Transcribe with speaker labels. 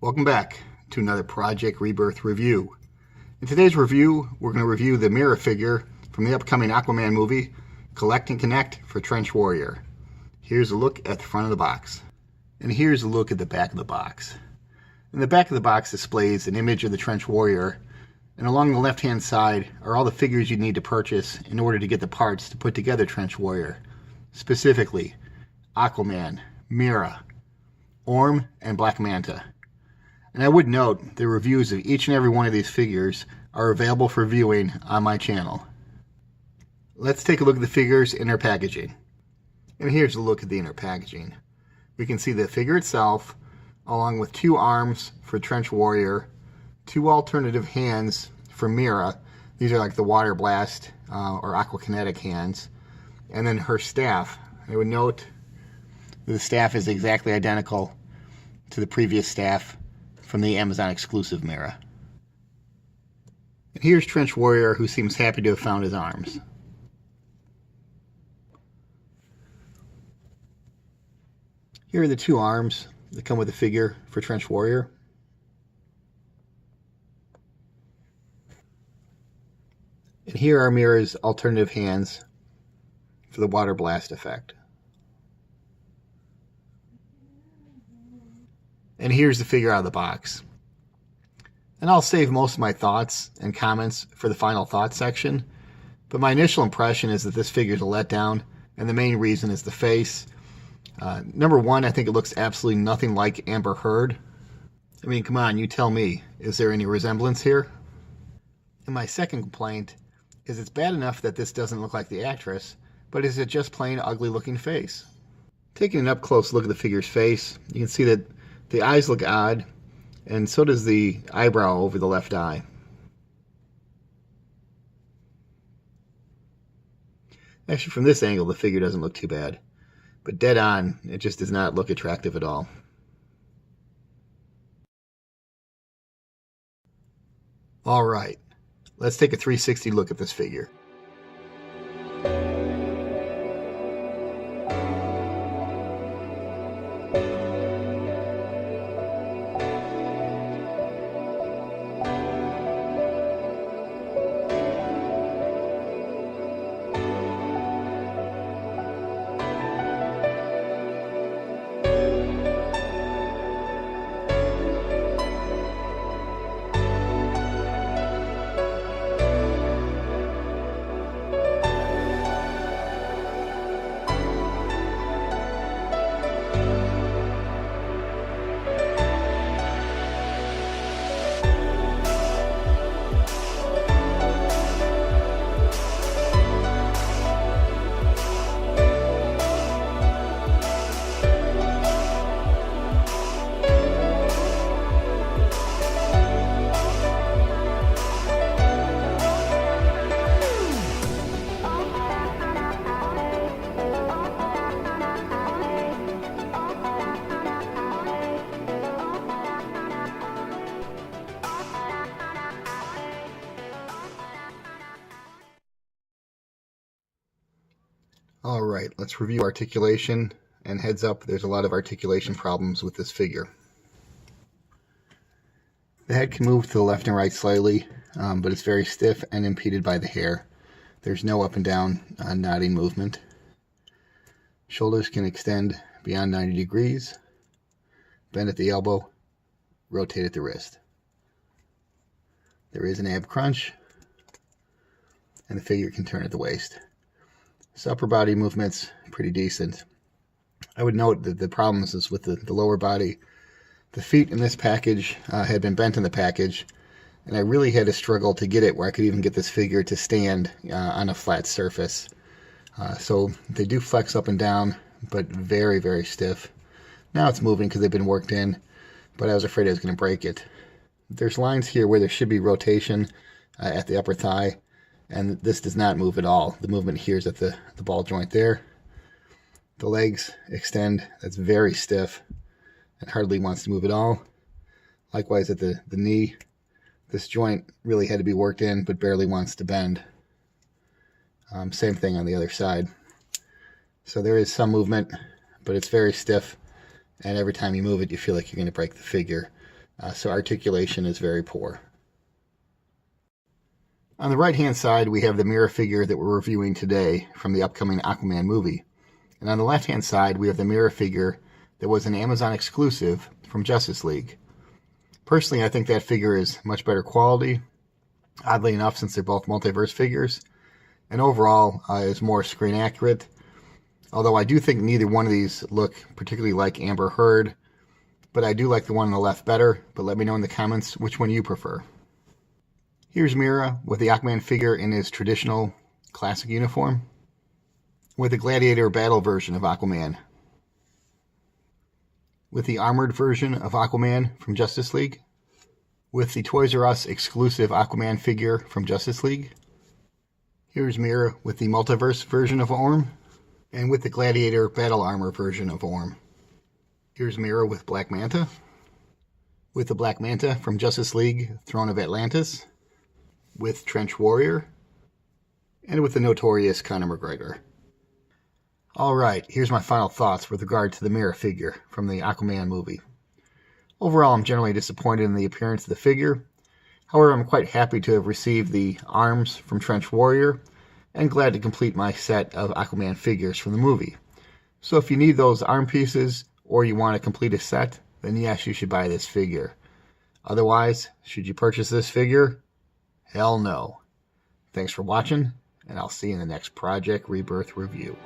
Speaker 1: Welcome back to another Project Rebirth review. In today's review, we're going to review the Mera figure from the upcoming Aquaman movie, Collect and Connect for Trench Warrior. Here's a look at the front of the box. And here's a look at the back of the box. In the back of the box displays an image of the Trench Warrior, and along the left-hand side are all the figures you need to purchase in order to get the parts to put together Trench Warrior. Specifically, Aquaman, Mera, Orm, and Black Manta. And I would note the reviews of each and every one of these figures are available for viewing on my channel. Let's take a look at the figures in their packaging. And here's a look at the inner packaging. We can see the figure itself, along with two arms for Trench Warrior, two alternative hands for Mera. These are like the Water Blast or Aquakinetic hands. And then her staff. I would note that the staff is exactly identical to the previous staff from the Amazon exclusive Mera. And here's Trench Warrior, who seems happy to have found his arms. Here are the two arms that come with the figure for Trench Warrior. And here are Mera's alternative hands for the Water Blast effect. And here's the figure out of the box. And I'll save most of my thoughts and comments for the final thoughts section, but my initial impression is that this figure is a letdown, and the main reason is the face. Number one, I think it looks absolutely nothing like Amber Heard. I mean, come on, you tell me, is there any resemblance here? And my second complaint is it's bad enough that this doesn't look like the actress, but is it just plain ugly looking face? Taking an up close look at the figure's face, you can see that the eyes look odd, and so does the eyebrow over the left eye. Actually, from this angle, the figure doesn't look too bad. But dead on, it just does not look attractive at all. Alright, let's take a 360 look at this figure. Alright, let's review articulation, and heads up, there's a lot of articulation problems with this figure. The head can move to the left and right slightly, but it's very stiff and impeded by the hair. There's no up and down nodding movement. Shoulders can extend beyond 90 degrees, bend at the elbow, rotate at the wrist. There is an ab crunch, and the figure can turn at the waist. So upper body movement's pretty decent. I would note that the problems is with the lower body. The feet in this package had been bent in the package, and I really had to struggle to get it where I could even get this figure to stand on a flat surface. So they do flex up and down, but very, very stiff. Now it's moving because they've been worked in, but I was afraid I was going to break it. There's lines here where there should be rotation at the upper thigh, and this does not move at all. The movement here is at the ball joint there. The legs extend. That's very stiff and hardly wants to move at all. Likewise at the knee. This joint really had to be worked in, but barely wants to bend. Same thing on the other side. So there is some movement, but it's very stiff, and every time you move it, you feel like you're going to break the figure. so articulation is very poor. On the right-hand side, we have the Mera figure that we're reviewing today from the upcoming Aquaman movie. And on the left-hand side, we have the Mera figure that was an Amazon exclusive from Justice League. Personally, I think that figure is much better quality, oddly enough, since they're both multiverse figures, and overall is more screen accurate. Although I do think neither one of these look particularly like Amber Heard, but I do like the one on the left better. But let me know in the comments which one you prefer. Here's Mera with the Aquaman figure in his traditional classic uniform, with the gladiator battle version of Aquaman, with the armored version of Aquaman from Justice League, with the Toys R Us exclusive Aquaman figure from Justice League. Here's Mera with the multiverse version of Orm, and with the gladiator battle armor version of Orm. Here's Mera with Black Manta, with the Black Manta from Justice League Throne of Atlantis, with Trench Warrior, and with the notorious Conor McGregor. Alright, here's my final thoughts with regard to the Mera figure from the Aquaman movie. Overall, I'm generally disappointed in the appearance of the figure. However, I'm quite happy to have received the arms from Trench Warrior, and glad to complete my set of Aquaman figures from the movie. So if you need those arm pieces, or you want to complete a set, then yes, you should buy this figure. Otherwise, should you purchase this figure? Hell no. Thanks for watching, and I'll see you in the next Project Rebirth review.